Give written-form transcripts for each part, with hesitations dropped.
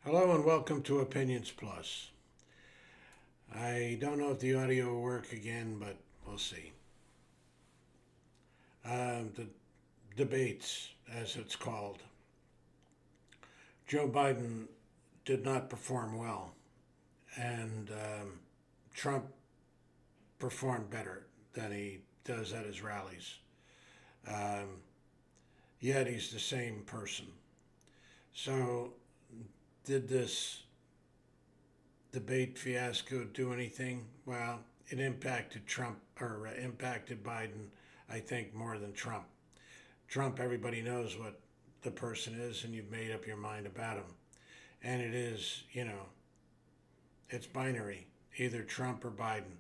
Hello and welcome to Opinions Plus. I don't know if the audio will work again, but we'll see. The debates, as it's called. Joe Biden did not perform well, and Trump performed better than he does at his rallies. Um, Yet he's the same person. So, did this debate fiasco do anything? Well, it impacted Trump or impacted Biden, I think, more than Trump. Trump, everybody knows what the person is, and you've made up your mind about him. And it is, it's binary, either Trump or Biden.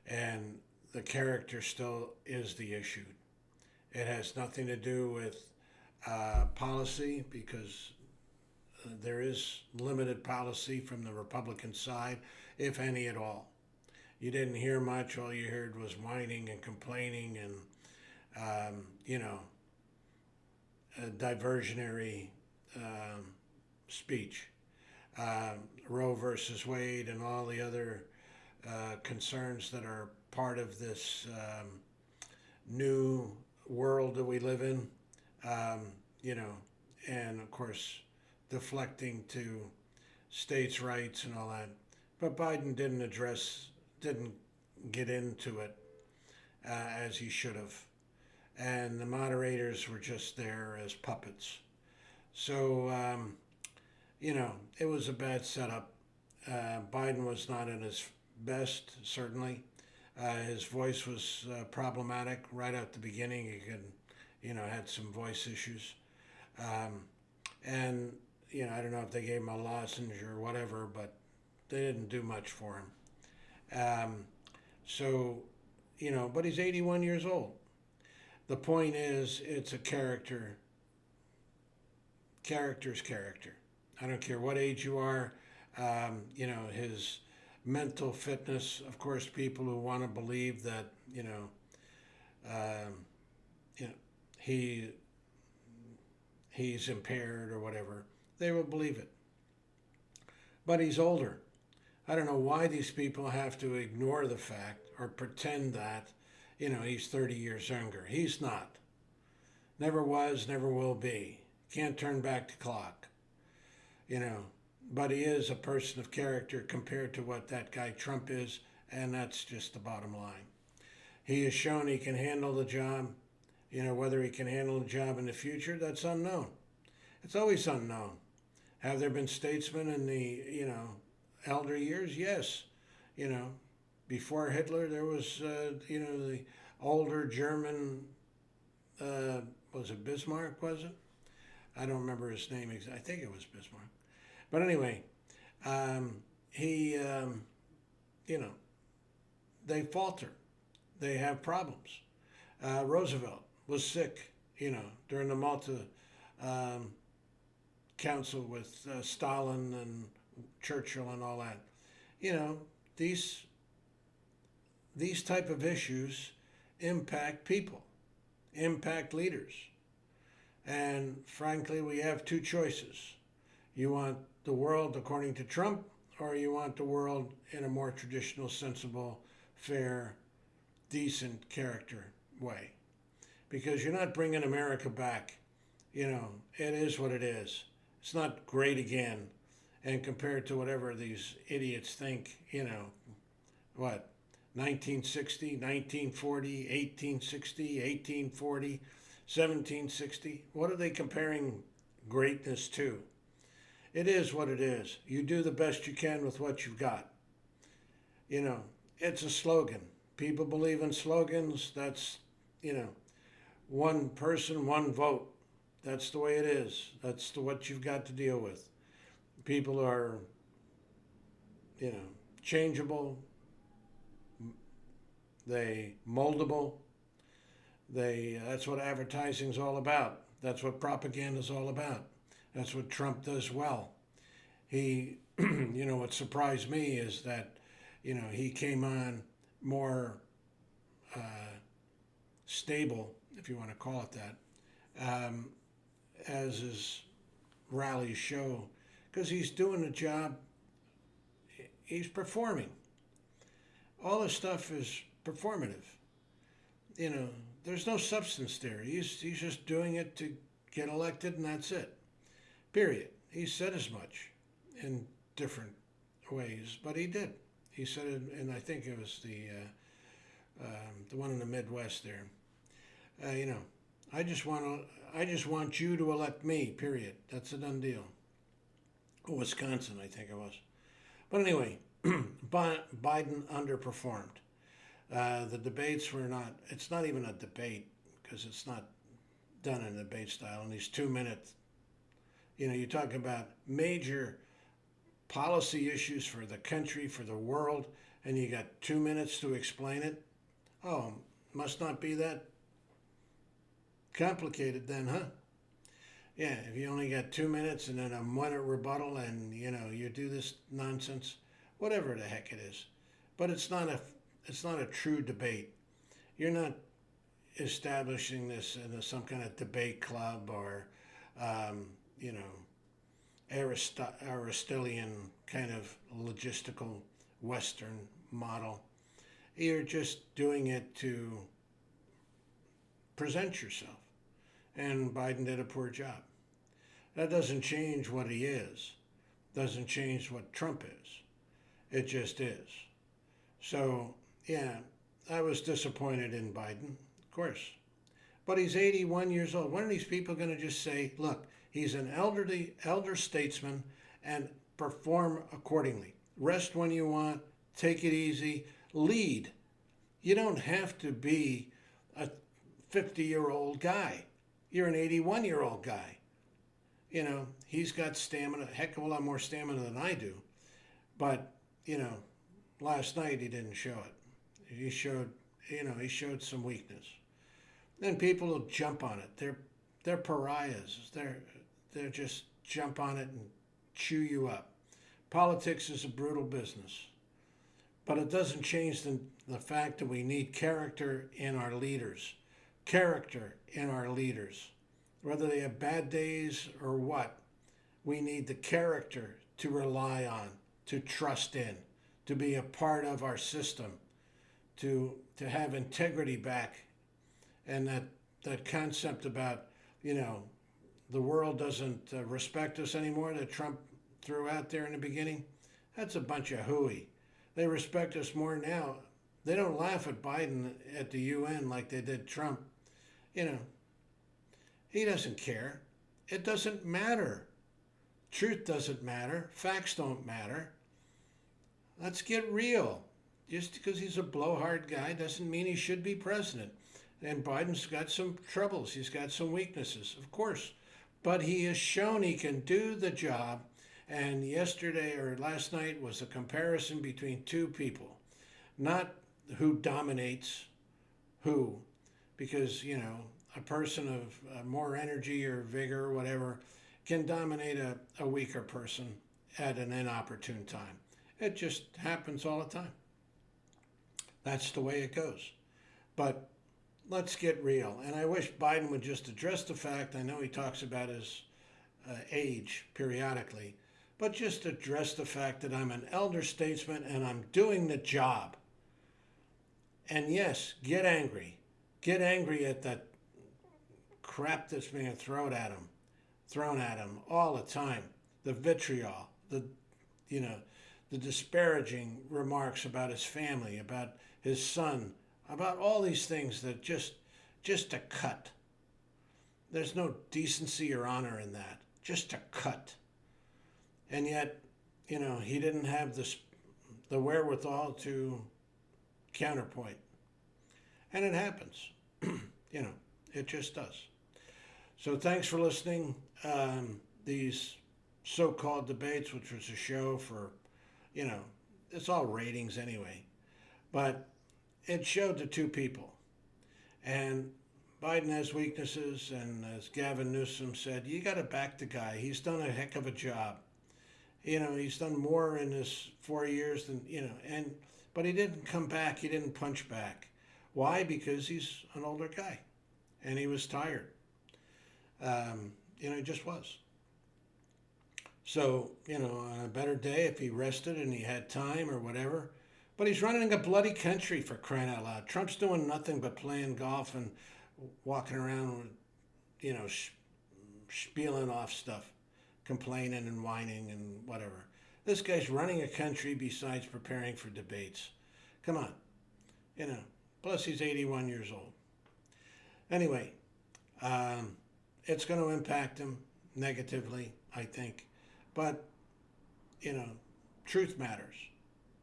And the character still is the issue. It has nothing to do with policy because there is limited policy from the Republican side, if any at all. You didn't hear much. All you heard was whining and complaining and, um, you know, diversionary speech. Roe versus Wade and all the other concerns that are part of this new world that we live in, um, you know, and of course, deflecting to states' rights and all that. But Biden didn't get into it as he should have. And the moderators were just there as puppets. So, it was a bad setup. Biden was not at his best, certainly. His voice was problematic right at the beginning. He could, had some voice issues. Um, and, I don't know if they gave him a lozenge or whatever, but they didn't do much for him. So, but he's 81 years old. The point is, it's a character's character. I don't care what age you are. His mental fitness. Of course, people who want to believe that um, you know he he's impaired or whatever, they will believe it. But he's older. I don't know why these people have to ignore the fact or pretend that he's 30 years younger. He's not. Never was, never will be. Can't turn back the clock. You know, but he is a person of character compared to what that guy Trump is, and that's just the bottom line. He has shown he can handle the job. Whether he can handle the job in the future, that's unknown. It's always unknown. Have there been statesmen in the, elder years? Yes. You know, before Hitler, there was, the older German, was it Bismarck, was it? I don't remember his name. I think it was Bismarck. But anyway, he, you know, they falter. They have problems. Roosevelt was sick, during the Malta um, Council with Stalin and Churchill and all that. You know, these these type of issues impact people, impact leaders. And frankly, we have two choices. You want the world according to Trump, or you want the world in a more traditional, sensible, fair, decent character way. Because you're not bringing America back. It is what it is. It's not great again. And compared to whatever these idiots think, what, 1960, 1940, 1860, 1840, 1760. What are they comparing greatness to? It is what it is. You do the best you can with what you've got. It's a slogan. People believe in slogans. That's, one person, one vote. That's the way it is. That's what you've got to deal with. People are, changeable. They moldable. That's what advertising's all about. That's what propaganda's all about. That's what Trump does well. He, what surprised me is that, he came on more uh, stable, if you want to call it that, as his rallies show, because he's doing a job. He's performing. All his stuff is performative. You know, there's no substance there. He's just doing it to get elected, and that's it. Period. He said as much in different ways, but he did. He said it, and I think it was the one in the Midwest there. You know, I just want you to elect me. Period. That's a done deal. Oh, Wisconsin, I think it was. But anyway, Biden underperformed. The debates were not. It's not even a debate because it's not done in a debate style. In these 2 minutes, you know, you talk about major policy issues for the country, for the world, and you got 2 minutes to explain it. Oh, must not be that complicated then, huh? Yeah, if you only got 2 minutes and then a 1 minute rebuttal, and you know you do this nonsense, whatever the heck it is, but it's not a true debate. You're not establishing this in some kind of debate club or you know Aristotelian kind of logistical Western model. You're just doing it to present yourself. And Biden did a poor job. That doesn't change what he is, doesn't change what Trump is. It just is. So, yeah, I was disappointed in Biden, of course. But he's 81 years old. When are these people going to just say, look, he's an elder statesman and perform accordingly? Rest when you want, take it easy, lead. You don't have to be a 50-year-old guy. You're an 81-year-old guy. You know, he's got stamina, a heck of a lot more stamina than I do. But, you know, last night he didn't show it. He showed some weakness. Then people will jump on it. They're pariahs. They're just jump on it and chew you up. Politics is a brutal business. But it doesn't change the fact that we need character in our leaders. Character in our leaders. Whether they have bad days or what, we need the character to rely on, to trust in, to be a part of our system, to have integrity back. And that concept about, you know, the world doesn't respect us anymore that Trump threw out there in the beginning, that's a bunch of hooey. They respect us more now. They don't laugh at Biden at the UN like they did Trump. You know, he doesn't care. It doesn't matter. Truth doesn't matter. Facts don't matter. Let's get real. Just because he's a blowhard guy doesn't mean he should be president. And Biden's got some troubles. He's got some weaknesses, of course. But he has shown he can do the job. And yesterday or last night was a comparison between two people. Not who dominates who. Because, you know, a person of more energy or vigor or whatever can dominate a weaker person at an inopportune time. It just happens all the time. That's the way it goes. But let's get real. And I wish Biden would just address the fact, I know he talks about his age periodically, but just address the fact that I'm an elder statesman and I'm doing the job. And yes, get angry. Get angry at that crap that's being thrown at him all the time. The vitriol, the disparaging remarks about his family, about his son, about all these things that just a cut. There's no decency or honor in that. Just a cut. And yet, you know, he didn't have the wherewithal to counterpoint. And it happens. You know, it just does. So thanks for listening. These so-called debates, which was a show for, you know, it's all ratings anyway. But it showed the two people. And Biden has weaknesses, and as Gavin Newsom said, you got to back the guy. He's done a heck of a job. You know, he's done more in his 4 years than, you know, but he didn't come back. He didn't punch back. Why? Because he's an older guy, and he was tired. You know, he just was. So, on a better day, if he rested and he had time or whatever. But he's running a bloody country, for crying out loud. Trump's doing nothing but playing golf and walking around with, spieling off stuff, complaining and whining and whatever. This guy's running a country besides preparing for debates. Come on, you know. Plus, he's 81 years old. Anyway, it's going to impact him negatively, I think. But, you know, truth matters.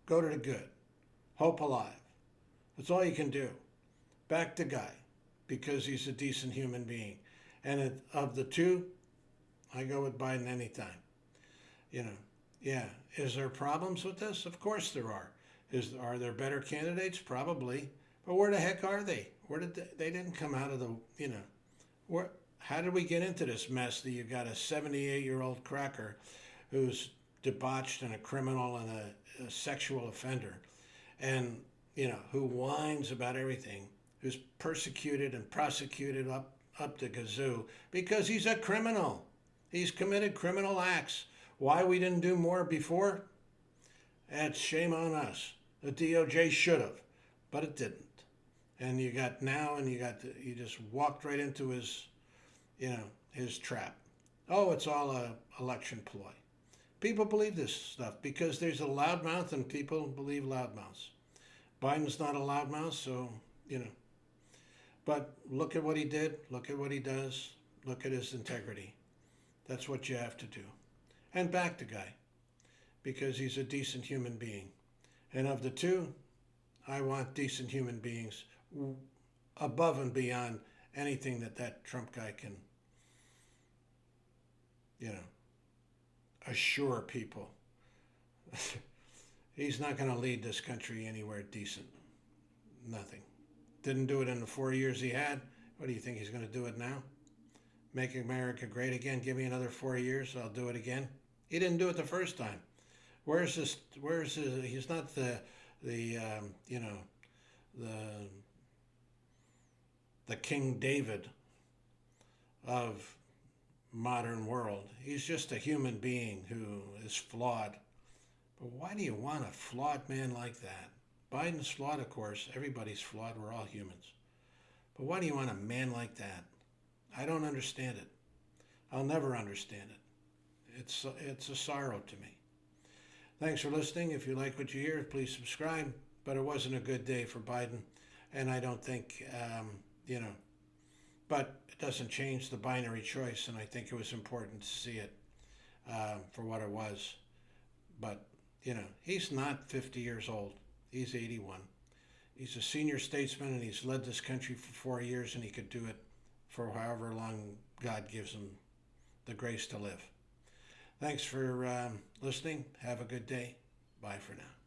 Go to the good. Hope alive. That's all you can do. Back the guy because he's a decent human being. And of the two, I go with Biden anytime. You know, yeah. Is there problems with this? Of course there are. Are there better candidates? Probably. But where the heck are they? Where did they didn't come out of the, where, how did we get into this mess that you got a 78-year-old cracker who's debauched and a criminal and a sexual offender and, who whines about everything, who's persecuted and prosecuted up the gazoo because he's a criminal. He's committed criminal acts. Why we didn't do more before? That's shame on us. The DOJ should have, but it didn't. And you just walked right into his trap. Oh, it's all a election ploy. People believe this stuff because there's a loudmouth and people believe loudmouths. Biden's not a loudmouth, so, But look at what he did. Look at what he does. Look at his integrity. That's what you have to do. And back the guy because he's a decent human being. And of the two, I want decent human beings above and beyond anything that Trump guy can, assure people. He's not going to lead this country anywhere decent. Nothing. Didn't do it in the 4 years he had. What do you think he's going to do it now? Make America great again? Give me another 4 years, I'll do it again. He didn't do it the first time. Where's this? He's not the King David of modern world. He's just a human being who is flawed. But why do you want a flawed man like that? Biden's flawed, of course. Everybody's flawed. We're all humans. But why do you want a man like that? I don't understand it. I'll never understand it. It's a sorrow to me. Thanks for listening. If you like what you hear, please subscribe. But it wasn't a good day for Biden. And I don't think, but it doesn't change the binary choice. And I think it was important to see it for what it was. But, he's not 50 years old. He's 81. He's a senior statesman and he's led this country for 4 years and he could do it for however long God gives him the grace to live. Thanks for listening. Have a good day. Bye for now.